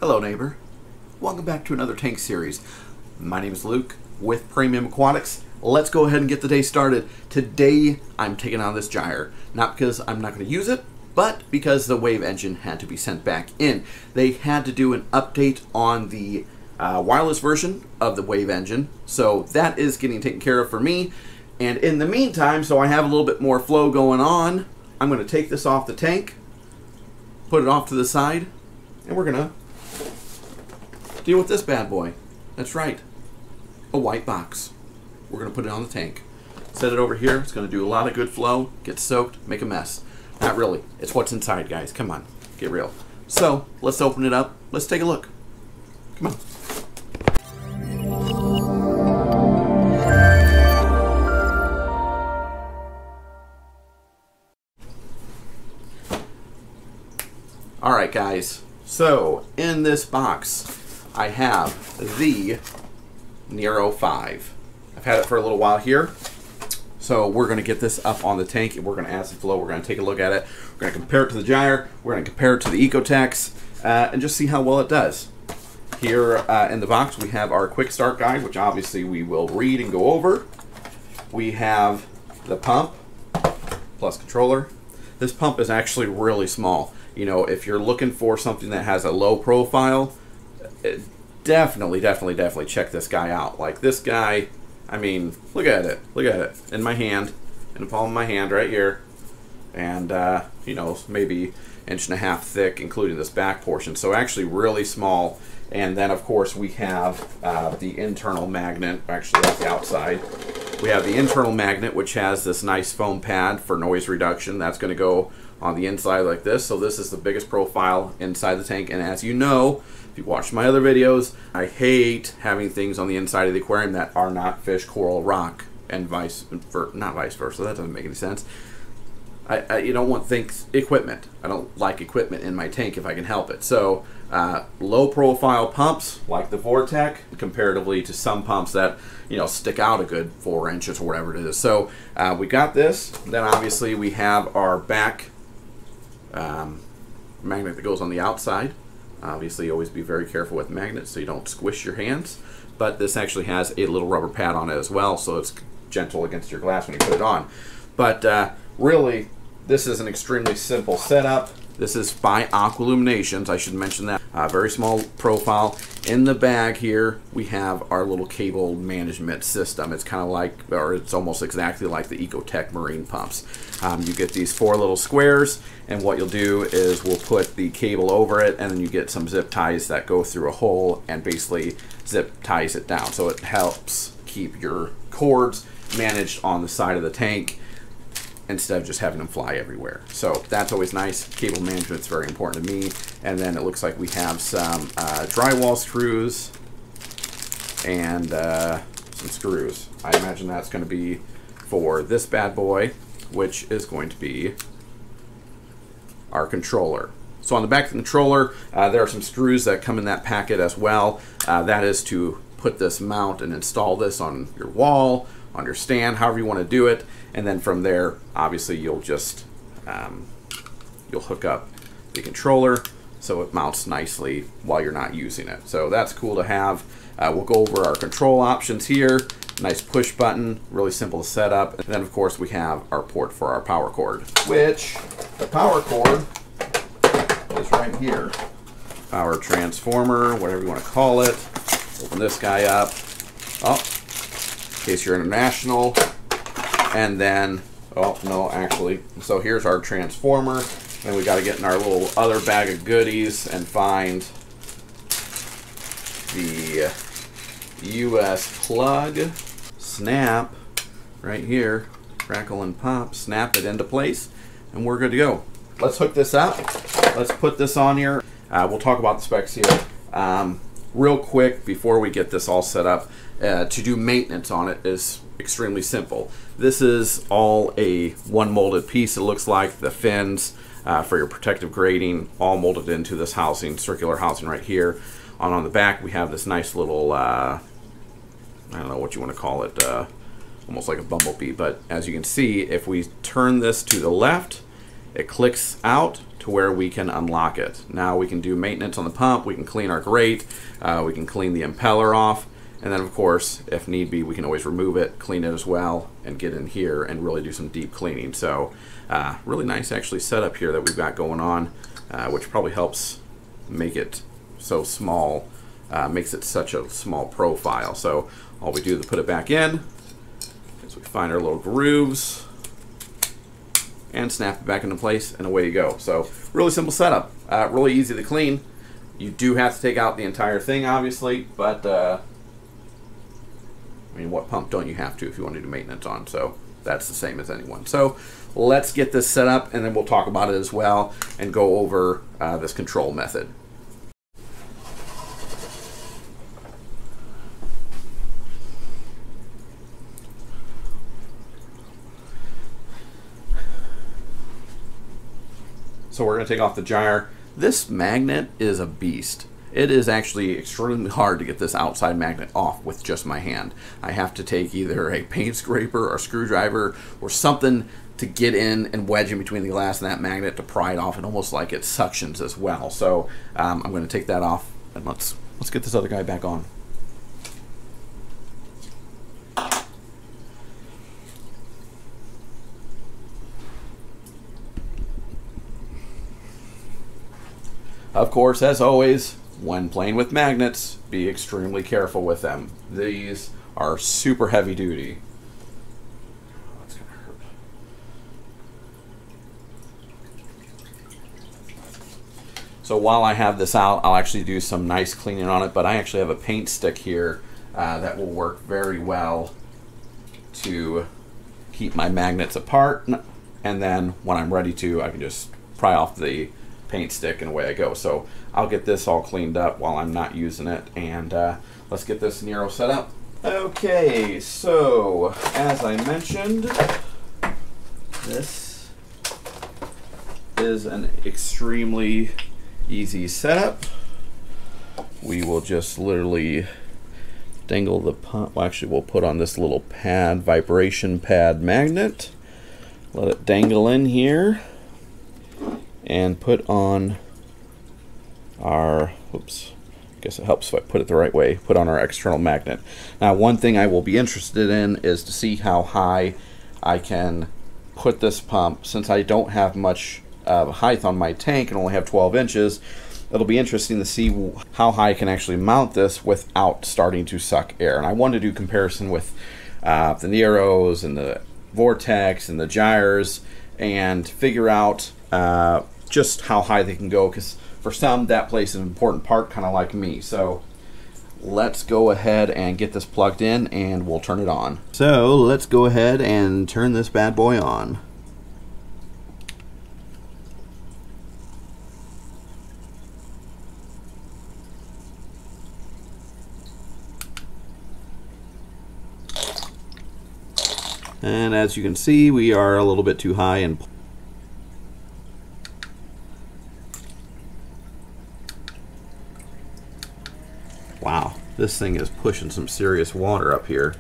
Hello neighbor, welcome back to another tank series. My name is Luke with Premium Aquatics. Let's go ahead and get the day started. Today I'm taking on this gyre, not because I'm not going to use it, but because the wave engine had to be sent back in. They had to do an update on the wireless version of the wave engine, so that is getting taken care of for me. And in the meantime, so I have a little bit more flow going on, I'm going to take this off the tank, put it off to the side, and we're going to deal with this bad boy. That's right, a white box. We're going to put it on the tank. Set it over here. It's going to do a lot of good flow, get soaked, make a mess. Not really. It's what's inside, guys. Come on, get real. So let's open it up. Let's take a look. Come on. All right, guys. So in this box, I have the Nero 5. I've had it for a little while here. So we're going to get this up on the tank and we're going to add some flow. We're going to take a look at it. We're going to compare it to the gyre. We're going to compare it to the Ecotex and just see how well it does. Here in the box we have our quick start guide, which obviously we will read and go over. We have the pump plus controller. This pump is actually really small. You know, if you're looking for something that has a low profile, definitely check this guy out. Like this guy, I mean, look at it in my hand, in the palm of my hand right here, and you know, maybe 1.5 inches thick, including this back portion. So actually really small. And then of course we have the internal magnet. Actually, that's the outside. We have the internal magnet, which has this nice foam pad for noise reduction. That's going to go on the inside like this. So this is the biggest profile inside the tank. And as you know, if you watch my other videos, I hate having things on the inside of the aquarium that are not fish, coral, rock, and not vice versa. That doesn't make any sense. You don't want things, equipment. I don't like equipment in my tank if I can help it. So low profile pumps like the Vortec, comparatively to some pumps that, you know, stick out a good 4 inches or whatever it is. So we got this. Then obviously we have our back magnet that goes on the outside. Obviously always be very careful with magnets so you don't squish your hands. But this actually has a little rubber pad on it as well, so it's gentle against your glass when you put it on. But really, this is an extremely simple setup. This is by Aqualuminations, I should mention that. Very small profile. In the bag here, we have our little cable management system. It's kind of like, or it's almost exactly like the Ecotech marine pumps. You get these 4 little squares, and what you'll do is we'll put the cable over it, and then you get some zip ties that go through a hole and basically zip ties it down. So it helps keep your cords managed on the side of the tank instead of just having them fly everywhere. So that's always nice. Cable management's very important to me. And then it looks like we have some drywall screws and some screws. I imagine that's going to be for this bad boy, which is going to be our controller. So on the back of the controller, there are some screws that come in that packet as well. That is to put this mount and install this on your wall, on your stand, however you want to do it. And then from there, obviously, you'll just you'll hook up the controller so it mounts nicely while you're not using it. So that's cool to have. We'll go over our control options here. Nice push button, really simple to set up. And then of course we have our port for our power cord, which the power cord is right here. Power transformer, whatever you want to call it. Open this guy up. Oh, in case you're international. And then, oh no, actually, so here's our transformer. And we got to get in our little other bag of goodies and find the US plug. Snap right here, crackle and pop, snap it into place, and we're good to go. Let's hook this up. Let's put this on here. We'll talk about the specs here. Real quick before we get this all set up, to do maintenance on it is extremely simple. This is all a one molded piece. It looks like the fins for your protective grating all molded into this housing, circular housing right here. On the back we have this nice little I don't know what you want to call it, almost like a bumblebee, but as you can see, if we turn this to the left it clicks out to where we can unlock it. Now we can do maintenance on the pump, we can clean our grate, we can clean the impeller off, and then of course, if need be, we can always remove it, clean it as well, and get in here and really do some deep cleaning. So really nice actually setup here that we've got going on, which probably helps make it so small, makes it such a small profile. So all we do is put it back in, is we find our little grooves, and snap it back into place, and away you go. So really simple setup, really easy to clean. You do have to take out the entire thing, obviously, but I mean, what pump don't you have to if you want to do maintenance on? So that's the same as anyone. So let's get this set up, and then we'll talk about it as well and go over this control method. So we're going to take off the gyre. This magnet is a beast. It is actually extremely hard to get this outside magnet off with just my hand. I have to take either a paint scraper or a screwdriver or something to get in and wedge in between the glass and that magnet to pry it off, and almost like it suctions as well. So I'm going to take that off, and let's get this other guy back on. Of course, as always, when playing with magnets, be extremely careful with them. These are super heavy duty. That's gonna hurt. So while I have this out, I'll actually do some nice cleaning on it, but I actually have a paint stick here that will work very well to keep my magnets apart, and then when I'm ready to, I can just pry off the paint stick and away I go. So I'll get this all cleaned up while I'm not using it, and let's get this Nero set up. Okay, so as I mentioned, this is an extremely easy setup. We will just literally dangle the pump. Well, actually, we'll put on this little pad, vibration pad magnet. Let it dangle in here, and put on our, oops, I guess it helps if I put it the right way, put on our external magnet. Now, one thing I will be interested in is to see how high I can put this pump. Since I don't have much height on my tank and only have 12 inches, it'll be interesting to see how high I can actually mount this without starting to suck air. And I want to do comparison with the Neros and the Vortex and the gyres and figure out just how high they can go, because for some that plays an important part, kind of like me. So let's go ahead and get this plugged in and we'll turn it on. So let's go ahead and turn this bad boy on. And as you can see, we are a little bit too high and wow, this thing is pushing some serious water up here.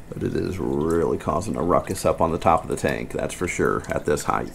But it is really causing a ruckus up on the top of the tank, that's for sure, at this height.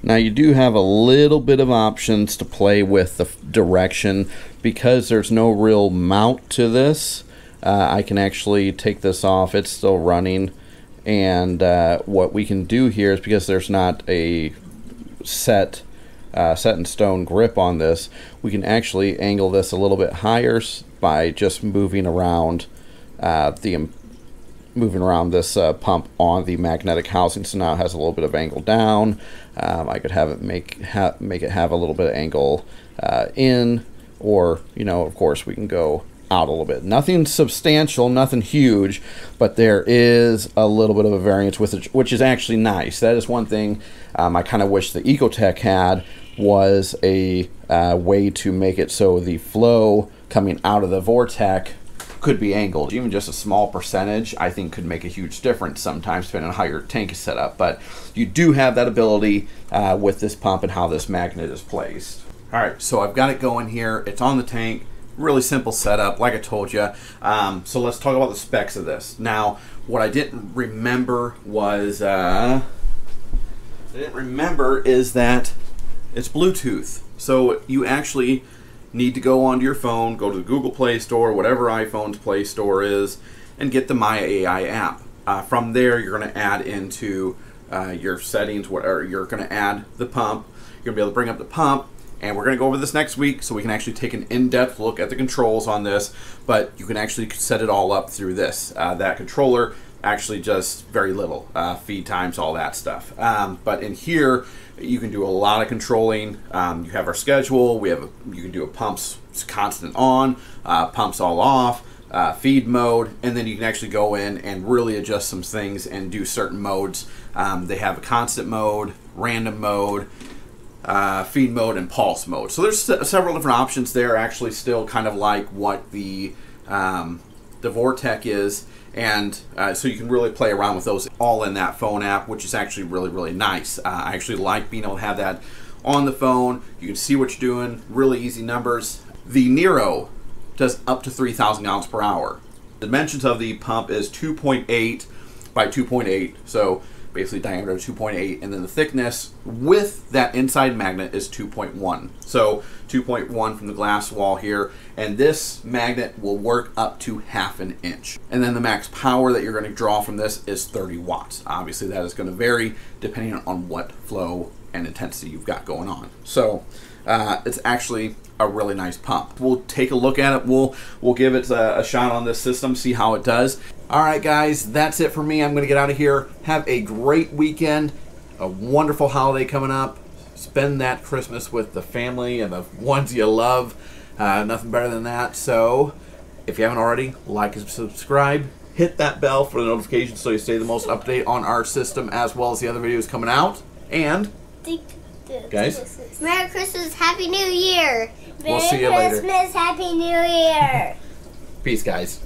Now you do have a little bit of options to play with the direction. Because there's no real mount to this, I can actually take this off, it's still running, and what we can do here is, because there's not a set in stone grip on this, we can actually angle this a little bit higher by just moving around this pump on the magnetic housing. So now it has a little bit of angle down. I could have it make it have a little bit of angle in, or, you know, of course we can go out a little bit. Nothing substantial, nothing huge, but there is a little bit of a variance with it, which is actually nice. That is one thing I kind of wish the Ecotech had, was a way to make it so the flow coming out of the Vortec could be angled. Even just a small percentage, I think, could make a huge difference sometimes, depending on how your tank is set up. But you do have that ability with this pump and how this magnet is placed. All right, so I've got it going here. It's on the tank. Really simple setup, like I told you. So let's talk about the specs of this. Now, what I didn't remember was, is that it's Bluetooth. So you actually need to go onto your phone, go to the Google Play Store, whatever iPhone's Play Store is, and get the My AI app. From there, you're going to add into your settings, or you're going to add the pump. You're going to be able to bring up the pump, and we're going to go over this next week so we can actually take an in-depth look at the controls on this, but you can actually set it all up through this. That controller actually just very little, feed times, all that stuff. But in here, you can do a lot of controlling. You have our schedule. You can do a pumps constant on, pumps all off, feed mode, and then you can actually go in and really adjust some things and do certain modes. They have a constant mode, random mode, feed mode, and pulse mode. So there's several different options there, actually still kind of like what the Vortec is. And so you can really play around with those all in that phone app, which is actually really, really nice. I actually like being able to have that on the phone. You can see what you're doing, really easy numbers. The Nero does up to 3,000 gallons per hour. The dimensions of the pump is 2.8 by 2.8, so basically diameter of 2.8, and then the thickness with that inside magnet is 2.1. So 2.1 from the glass wall here, and this magnet will work up to 1/2 inch. And then the max power that you're going to draw from this is 30 watts. Obviously that is going to vary depending on what flow and intensity you've got going on. So it's actually a really nice pump. We'll take a look at it. We'll give it a shot on this system, see how it does. All right, guys, that's it for me. I'm going to get out of here. Have a great weekend, a wonderful holiday coming up. Spend that Christmas with the family and the ones you love. Nothing better than that. So if you haven't already, like and subscribe. Hit that bell for the notifications so you stay the most update on our system, as well as the other videos coming out. And guys, Merry Christmas, Happy New Year. We'll see you later. Merry Christmas, Happy New Year. Peace, guys.